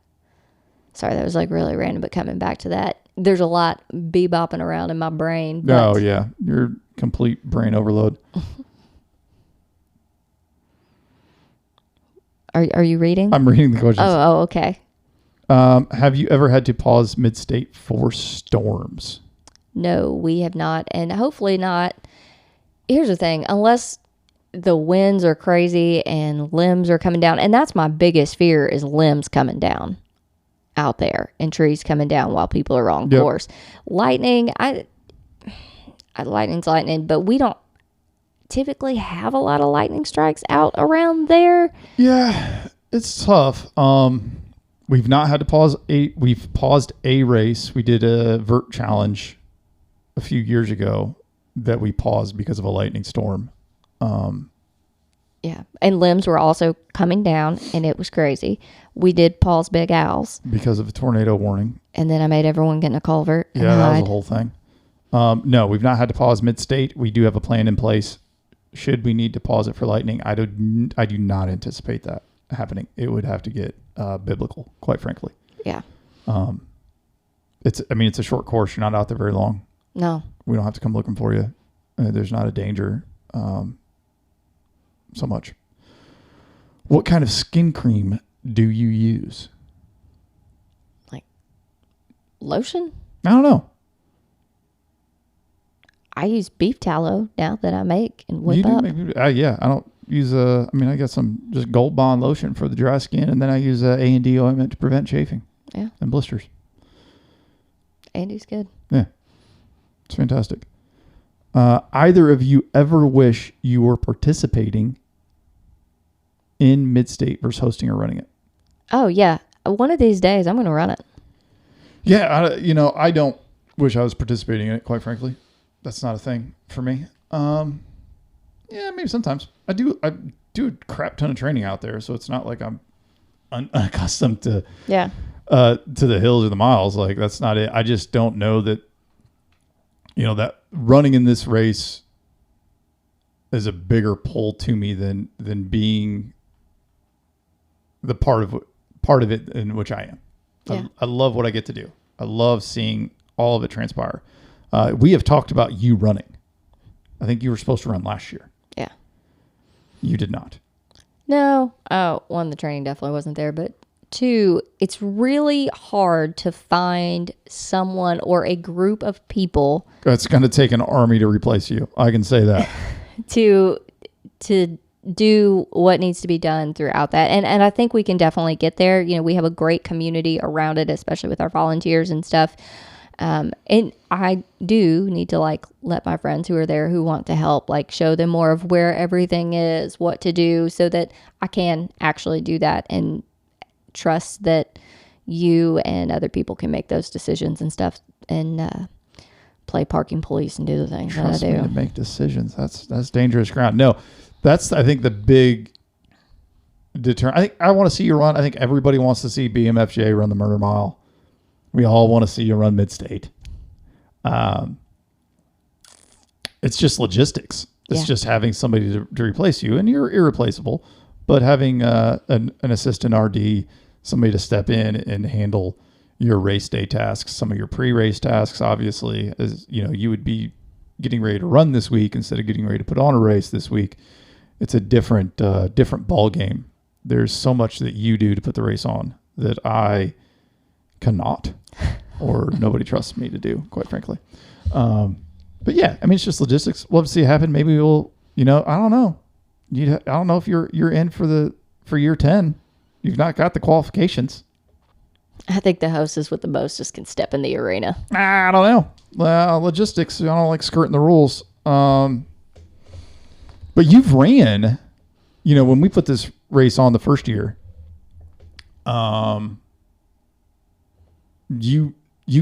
Sorry, that was like really random, but coming back to that, there's a lot bebopping around in my brain. But Oh, yeah. You're complete brain overload. Are you reading? I'm reading the questions. Oh, okay. Have you ever had to pause mid-state for storms? No, we have not, and hopefully not. Here's the thing, unless the winds are crazy and limbs are coming down, and that's my biggest fear is limbs coming down out there and trees coming down while people are on course. Lightning, lightning's lightning, but we don't typically have a lot of lightning strikes out around there. Yeah, it's tough. We've not had to pause we've paused a race. We did a vert challenge a few years ago that we paused because of a lightning storm. Yeah, and limbs were also coming down, and it was crazy. We did pause Big Owls because of a tornado warning. And then I made everyone get in a culvert. And yeah, that was the whole thing. No, we've not had to pause mid-state. We do have a plan in place. Should we need to pause it for lightning, I do not anticipate that happening. It would have to get biblical, quite frankly. Yeah. It's a short course. You're not out there very long. No. We don't have to come looking for you. There's not a danger so much. What kind of skin cream do you use? Like lotion? I don't know. I use beef tallow now that I make and whip up. Yeah, I don't use I got some just Gold Bond lotion for the dry skin, and then I use A&D ointment to prevent chafing. Yeah. And blisters. A&D's good. Yeah. It's fantastic. Either of you ever wish you were participating in mid-state versus hosting or running it? Oh, yeah. One of these days, I'm going to run it. Yeah, I don't wish I was participating in it, quite frankly. That's not a thing for me. Yeah, maybe sometimes. I do a crap ton of training out there, so it's not like I'm unaccustomed to the hills or the miles. Like, that's not it. I just don't know that, that running in this race is a bigger pull to me than being the part of it in which I am. Yeah. I love what I get to do. I love seeing all of it transpire. We have talked about you running. I think you were supposed to run last year. Yeah. You did not. No. One, the training definitely wasn't there, but two, it's really hard to find someone or a group of people. It's going to take an army to replace you. I can say that. to do what needs to be done throughout that. And I think we can definitely get there. We have a great community around it, especially with our volunteers and stuff. And I do need to let my friends who are there who want to help, show them more of where everything is, what to do, so that I can actually do that and trust that you and other people can make those decisions and stuff and play parking police and do the things Trust that I do. Me to make decisions. That's dangerous ground. No, that's, I think, the big deterrent. I think I want to see you run. I think everybody wants to see BMFJ run the Murder Mile. We all want to see you run mid-state. It's just logistics. It's just having somebody to replace you, and you're irreplaceable. But having an assistant RD, somebody to step in and handle your race day tasks, some of your pre-race tasks, obviously, as you would be getting ready to run this week instead of getting ready to put on a race this week. It's a different ball game. There's so much that you do to put the race on that I cannot, or nobody trusts me to do, quite frankly. But yeah, it's just logistics. We'll have to see it happen. Maybe we'll, I don't know. I don't know if you're in for year 10. You've not got the qualifications. I think the hostess with the mostest can step in the arena. I don't know. Well, logistics, I don't like skirting the rules. But you've ran, when we put this race on the first year, you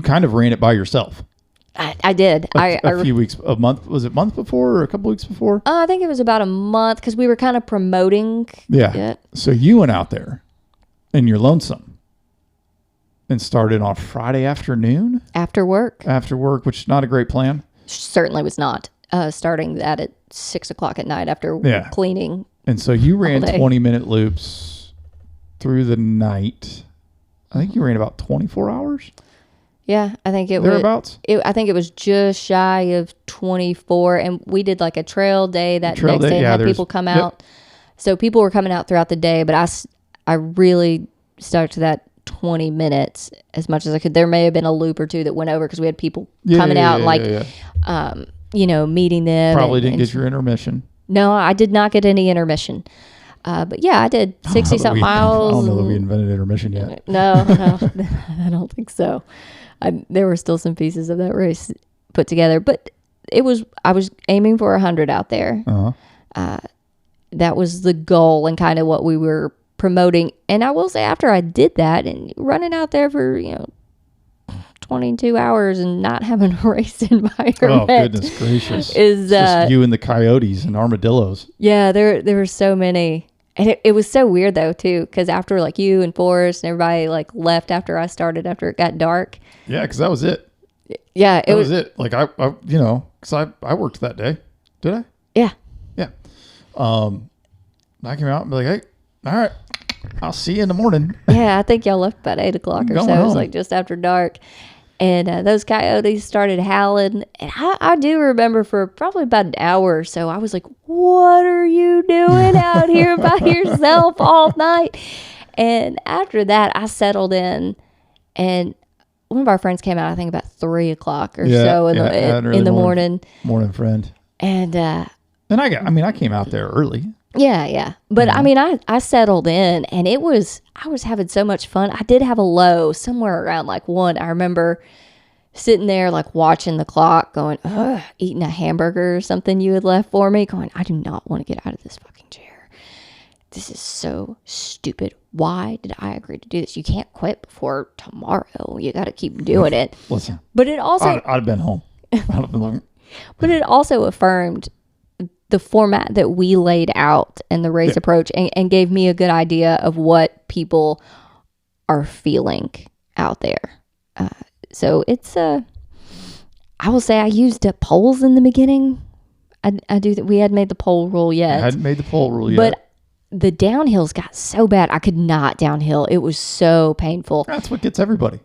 kind of ran it by yourself. I did. A few weeks, a month. Was it month before or a couple weeks before? I think it was about a month because we were kind of promoting it. So you went out there and you're lonesome and started on Friday afternoon? After work, which is not a great plan. Certainly was not. Starting that at 6 o'clock at night after cleaning. And so you ran 20-minute loops through the night. I think you ran about 24 hours. Yeah, I think thereabouts. I think it was just shy of 24, and we did like a trail day that next day and had people come out. So people were coming out throughout the day, but I really stuck to that 20 minutes as much as I could. There may have been a loop or two that went over because we had people coming out and meeting them. Probably didn't get your intermission. No, I did not get any intermission. But yeah, I did 60-something miles. I don't know that we invented intermission yet. No, I don't think so. There were still some pieces of that race put together, but I was aiming for 100 out there. Uh-huh. That was the goal and kind of what we were promoting. And I will say, after I did that and running out there for 22 hours and not having a race environment. Oh, goodness gracious! Is just you and the coyotes and armadillos? Yeah, there were so many. And it was so weird though too, because after like you and Forrest and everybody like left after I started, after it got dark. Yeah, because that was it. Yeah, that was it. Like I because I worked that day. Did I? Yeah. Yeah. I came out and be like, hey, all right, I'll see you in the morning. Yeah, I think y'all left about 8 o'clock or so. It was like just after dark. And those coyotes started howling. And I do remember for probably about an hour or so, I was like, what are you doing out here by yourself all night? And after that, I settled in. And one of our friends came out, I think about 3 o'clock or so in the morning. Morning friend. And I came out there early. Yeah. But I settled in, and I was having so much fun. I did have a low somewhere around like 1. I remember sitting there like watching the clock going, eating a hamburger or something you had left for me, going, I do not want to get out of this fucking chair. This is so stupid. Why did I agree to do this? You can't quit before tomorrow. You got to keep doing it. Listen, but it also, I'd have been home. I'd have been long. But it also affirmed the format that we laid out and the race approach and gave me a good idea of what people are feeling out there. So it's I will say I used polls in the beginning. I do that. We hadn't made the poll rule yet. I hadn't made the poll rule yet. But the downhills got so bad. I could not downhill. It was so painful. That's what gets everybody.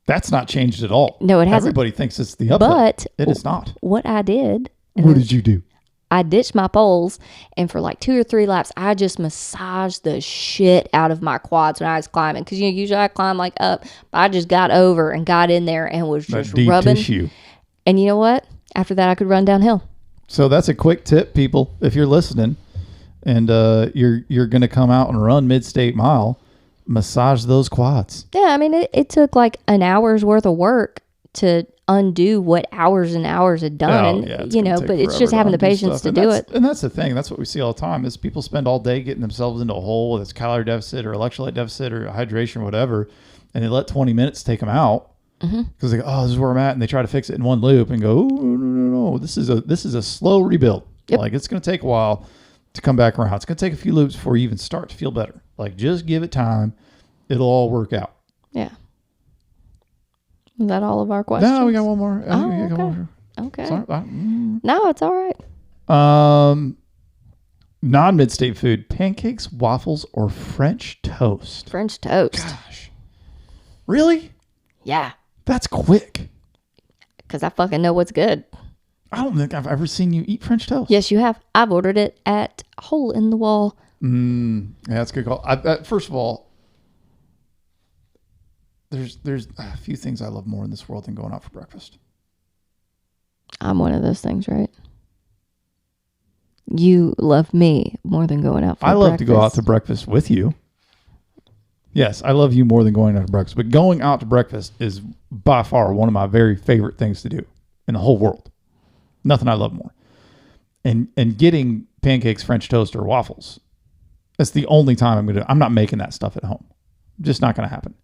That's not changed at all. No, it hasn't. Everybody thinks it's the uphill. But it is not. What I did. What did you do? I ditched my poles, and for like 2 or 3 laps, I just massaged the shit out of my quads when I was climbing. Because usually I climb like up, but I just got over and got in there and was just deep rubbing. Tissue. And you know what? After that, I could run downhill. So that's a quick tip, people. If you're listening, and you're going to come out and run mid-state mile, massage those quads. Yeah, it took like an hour's worth of work to undo what hours and hours had done. But it's just having the patience to do it. And that's the thing. That's what we see all the time is people spend all day getting themselves into a hole, whether it's calorie deficit or electrolyte deficit or hydration or whatever, and they let 20 minutes take them out because they go, oh, this is where I'm at, and they try to fix it in one loop and go, oh, no, this is a slow rebuild. Yep. Like it's going to take a while to come back around. It's going to take a few loops before you even start to feel better. Like just give it time. It'll all work out. Yeah. Is that all of our questions? No, we got one more. Okay. Sorry. No, it's all right. Non-mid-state food: pancakes, waffles, or French toast. French toast. Gosh, really? Yeah. That's quick. Because I fucking know what's good. I don't think I've ever seen you eat French toast. Yes, you have. I've ordered it at Hole in the Wall. Yeah, that's a good call. First of all, there's a few things I love more in this world than going out for breakfast. I'm one of those things, right? You love me more than going out for breakfast. I love to go out to breakfast with you. Yes, I love you more than going out to breakfast. But going out to breakfast is by far one of my very favorite things to do in the whole world. Nothing I love more. And getting pancakes, French toast, or waffles. That's the only time I'm not making that stuff at home. Just not going to happen.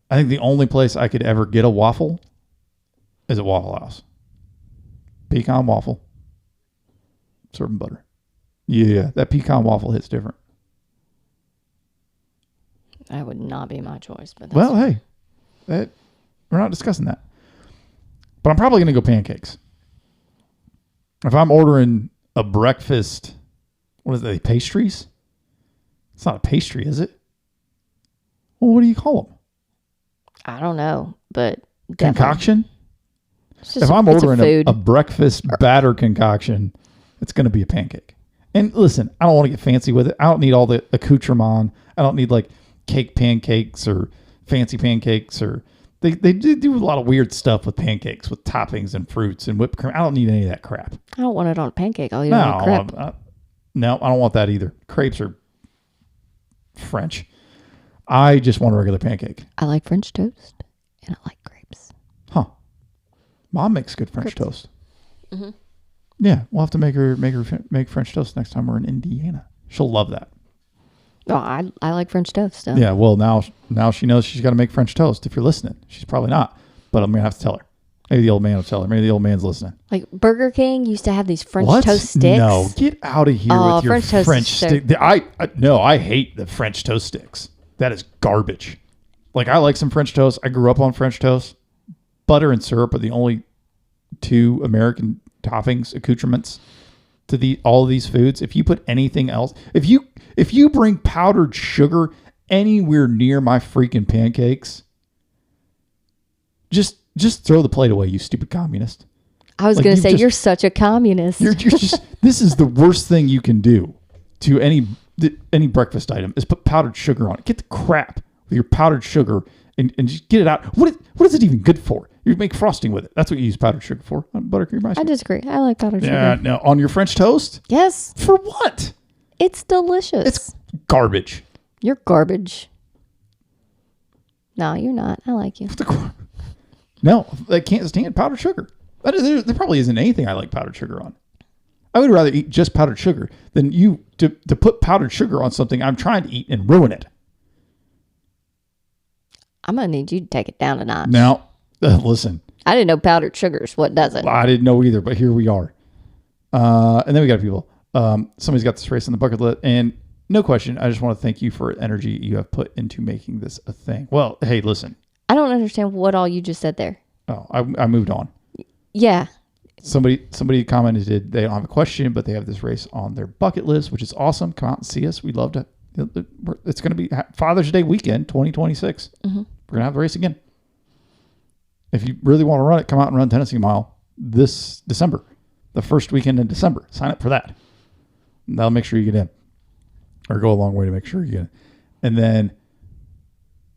I think the only place I could ever get a waffle is at Waffle House. Pecan waffle. Serving butter. Yeah, that pecan waffle hits different. That would not be my choice. But Well, hey, we're not discussing that. But I'm probably going to go pancakes. If I'm ordering a breakfast, what is it, pastries? It's not a pastry, is it? Well, what do you call them? I don't know, but Concoction? It's If I'm it's ordering a breakfast batter concoction, it's going to be a pancake. And listen, I don't want to get fancy with it. I don't need all the accoutrement. I don't need like cake pancakes or fancy pancakes, or they do a lot of weird stuff with pancakes with toppings and fruits and whipped cream. I don't need any of that crap. I don't want it on a pancake. I'll eat it on a crepe. No, I don't want that either. Crepes are French. I just want a regular pancake. I like French toast and I like crepes. Huh. Mom makes good French toast. Mm-hmm. Yeah, we'll have to make French toast next time we're in Indiana. She'll love that. Oh, I like French toast. So. Yeah, well, now she knows she's got to make French toast. If you're listening, she's probably not, but I'm going to have to tell her. Maybe the old man will tell her. Maybe the old man's listening. Like Burger King used to have these French What? toast sticks. No, get out of here with your French toast French stick. stick. I hate the French toast sticks. That is garbage. Like, I like some French toast. I grew up on French toast. Butter and syrup are the only two American toppings, accoutrements to all of these foods. If you put anything else, if you bring powdered sugar anywhere near my freaking pancakes, just throw the plate away, you stupid communist. I was going to say, you're such a communist. You're just this is the worst thing you can do to any breakfast item is put powdered sugar on it. Get the crap with your powdered sugar and just get it out. What is it even good for? You make frosting with it. That's what you use powdered sugar for. Buttercream ice cream. I disagree. I like powdered sugar. Yeah, no, on your French toast? Yes. For what? It's delicious. It's garbage. You're garbage. No, you're not. I like you. No, I can't stand powdered sugar. There probably isn't anything I like powdered sugar on. I would rather eat just powdered sugar than you to put powdered sugar on something I'm trying to eat and ruin it. I'm going to need you to take it down a notch. Now, listen. I didn't know powdered sugar's what does it. I didn't know either, but here we are. And then we got people. Somebody's got this race on the bucket list. And no question, I just want to thank you for energy you have put into making this a thing. Well, hey, listen. I don't understand what all you just said there. Oh, I moved on. Yeah. Somebody commented they don't have a question, but they have this race on their bucket list, which is awesome. Come out and see us. We'd love to. It's going to be Father's Day weekend, 2026. Mm-hmm. We're going to have the race again. If you really want to run it, come out and run Tennessee Mile this December, the first weekend in December. Sign up for that. That'll make sure you get in, or go a long way to make sure you get in. And then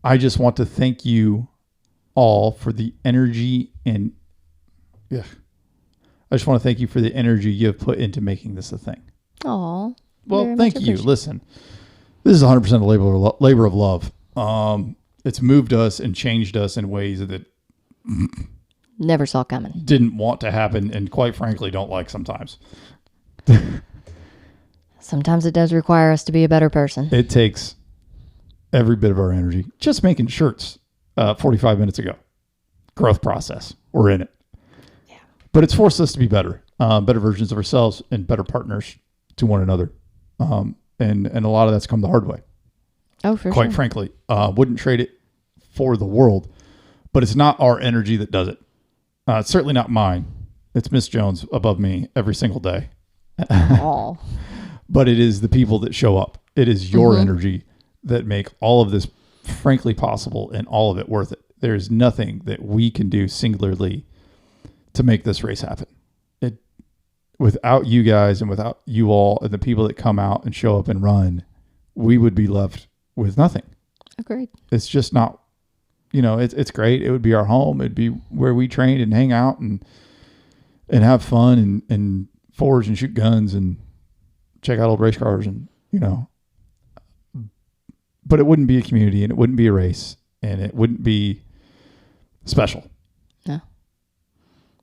I just want to thank you all for the energy and I just want to thank you for the energy you have put into making this a thing. Aw. Well, thank you. Listen, this is 100% a labor of love. It's moved us and changed us in ways that never saw coming. Didn't want to happen, and quite frankly, don't like sometimes. Sometimes it does require us to be a better person. It takes every bit of our energy. Just making shirts 45 minutes ago. Growth process. We're in it. Yeah. But it's forced us to be better. Better versions of ourselves and better partners to one another. And a lot of that's come the hard way. Oh, for Quite sure. frankly. Wouldn't trade it for the world. But it's not our energy that does it. It's certainly not mine. It's Miss Jones above me every single day. Oh. But it is the people that show up. It is your energy that make all of this frankly possible and all of it worth it. There's nothing that we can do singularly to make this race happen. Without you guys and without you all and the people that come out and show up and run, we would be left with nothing. Agreed. It's just not, it's great. It would be our home. It'd be where we trained and hang out and have fun and forge and shoot guns and check out old race cars and, but it wouldn't be a community and it wouldn't be a race and it wouldn't be special. No.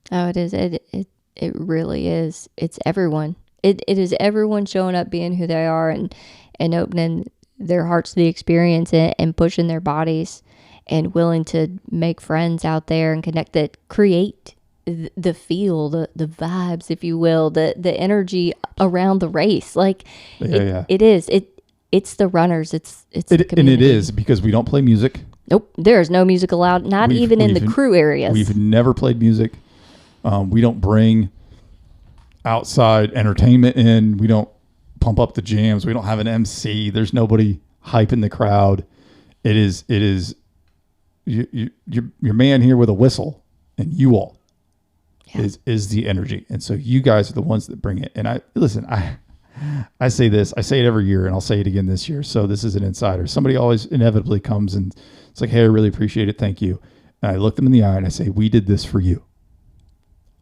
Oh, it is. It really is. It's everyone. It is everyone showing up being who they are and opening their hearts to the experience and pushing their bodies and willing to make friends out there and connect, that create the feel, the vibes, if you will, the energy around the race. Like it's the runners. It's the community. And it is, because we don't play music. Nope. There's no music allowed, not even in the crew areas. We've never played music. We don't bring outside entertainment in. We don't pump up the jams. We don't have an MC. There's nobody hyping the crowd. It is your man here with a whistle, and you all is the energy. And so you guys are the ones that bring it. And I say this, I say it every year, and I'll say it again this year. So this is an insider. Somebody always inevitably comes and it's like, hey, I really appreciate it. Thank you. And I look them in the eye and I say, we did this for you.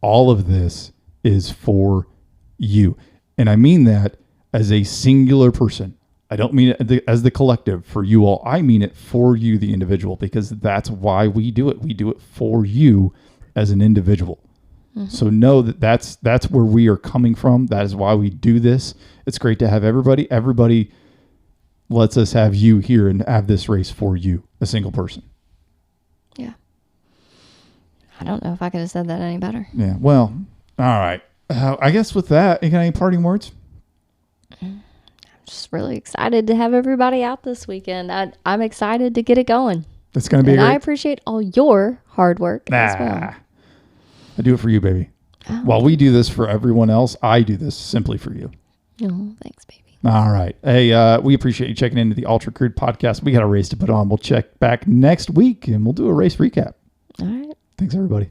All of this is for you. And I mean that as a singular person. I don't mean it as the collective for you all. I mean it for you, the individual, because that's why we do it. We do it for you as an individual. Mm-hmm. So know that that's where we are coming from. That is why we do this. It's great to have everybody. Everybody lets us have you here and have this race for you, a single person. Yeah. I don't know if I could have said that any better. Yeah. Well, all right. I guess with that, you got any parting words? I'm just really excited to have everybody out this weekend. I'm excited to get it going. It's going to be and great. I appreciate all your hard work as well. I do it for you, baby. Oh. While we do this for everyone else, I do this simply for you. Oh, thanks, baby. All right. Hey, we appreciate you checking into the Ultra Crude podcast. We got a race to put on. We'll check back next week and we'll do a race recap. All right. Thanks, everybody.